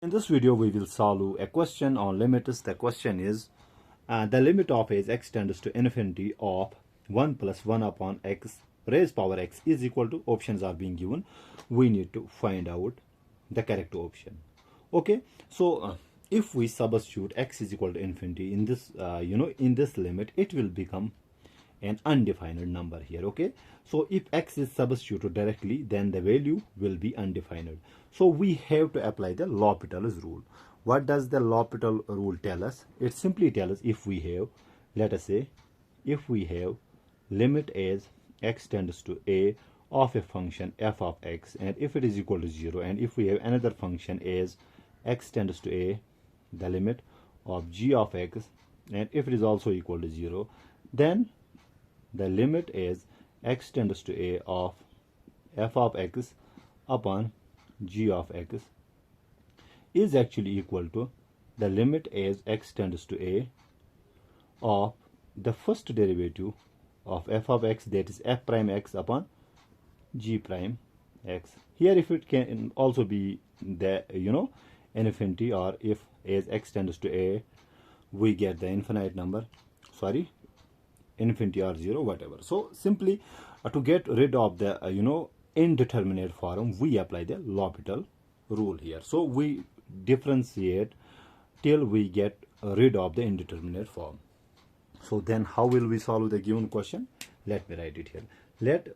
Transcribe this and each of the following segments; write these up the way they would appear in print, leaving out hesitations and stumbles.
In this video, we will solve a question on limits. The question is, the limit of x tends to infinity of 1 plus 1 upon x raised power x is equal to, options are being given. We need to find out the correct option. Okay, so if we substitute x is equal to infinity in this, in this limit, it will become an undefined number here. Okay, so if x is substituted directly, then the value will be undefined. So we have to apply the L'Hopital's rule. What does the L'Hopital rule tell us? It simply tells us, if we have, let us say, if we have limit as x tends to a of a function f of x, and if it is equal to 0, and if we have another function as x tends to a, the limit of g of x, and if it is also equal to 0, then the limit is x tends to a of f of x upon g of x is actually equal to the limit as x tends to a of the first derivative of f of x, that is f prime x upon g prime x. Here, if it can also be the infinity, or if as x tends to a we get the infinite number, infinity or 0, whatever. So simply to get rid of the indeterminate form, we apply the L'Hopital rule here. So we differentiate till we get rid of the indeterminate form. So then how will we solve the given question? Let me write it here. Let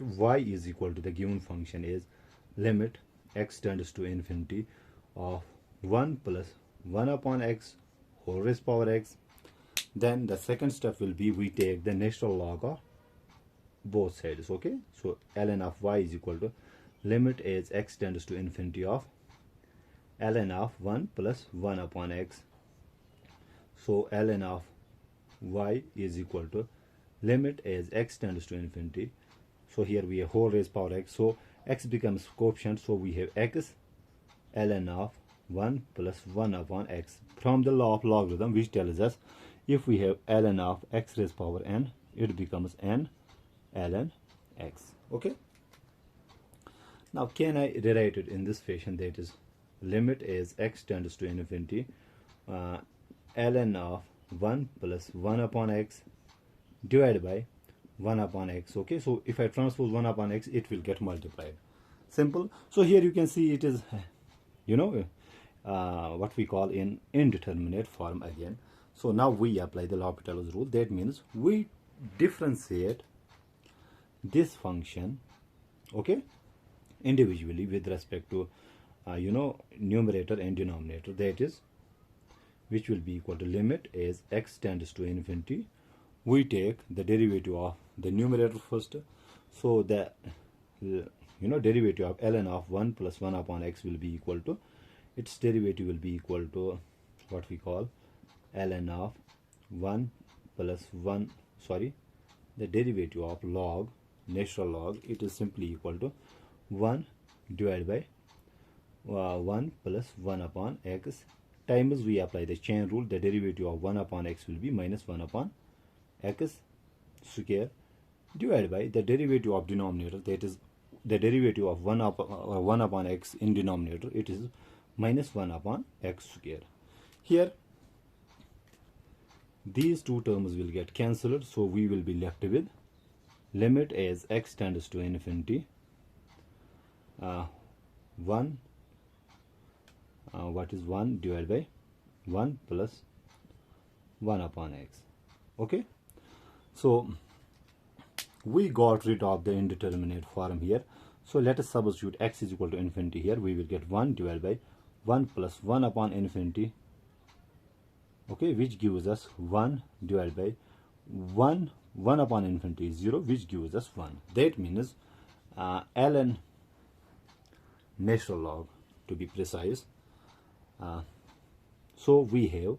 y is equal to the given function is limit x tends to infinity of 1 plus 1 upon x whole raised power x. Then the second step will be, we take the natural log of both sides. Okay, so ln of y is equal to limit as x tends to infinity of ln of 1 plus 1 upon x. So ln of y is equal to limit as x tends to infinity. So here we have whole raised power x, so x becomes coefficient, so we have x ln of 1 plus 1 upon x from the law of logarithm, which tells us if we have ln of x raised power n, it becomes n ln x. Okay, now can I rewrite it in this fashion, that is limit as x tends to infinity ln of 1 plus 1 upon x divided by 1 upon x. Okay, so if I transpose 1 upon x, it will get multiplied. Simple. So here you can see it is what we call in indeterminate form again. So now we apply the L'Hopital's rule. That means we differentiate this function, okay, individually with respect to numerator and denominator, that is, which will be equal to limit as x tends to infinity. We take the derivative of the numerator first, so the derivative of ln of 1 plus 1 upon x will be equal to, its derivative will be equal to what we call ln of 1 plus 1, the derivative of log, natural log, it is simply equal to 1 divided by 1 plus 1 upon x times, we apply the chain rule, the derivative of 1 upon x will be minus 1 upon x square divided by the derivative of denominator, that is the derivative of 1 upon x in denominator, it is minus 1 upon x square. Here these two terms will get cancelled, so we will be left with limit as x tends to infinity 1 1 divided by 1 plus 1 upon x. Okay, so we got rid of the indeterminate form here. So let us substitute x is equal to infinity here. We will get 1 divided by 1 plus 1 upon infinity, okay, which gives us 1 divided by 1 upon infinity is 0, which gives us 1. That means ln natural log, to be precise. So we have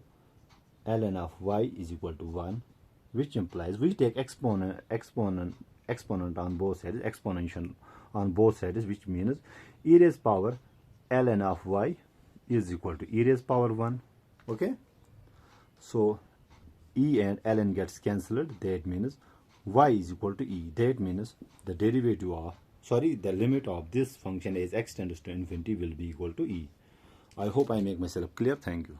ln of y is equal to 1, which implies we take exponent on both sides, exponential on both sides, which means e raised power ln of y is equal to e raised power 1. Okay, so e and ln gets cancelled, that means y is equal to e. That means the derivative of the limit of this function as x tends to infinity will be equal to e. I hope I make myself clear. Thank you.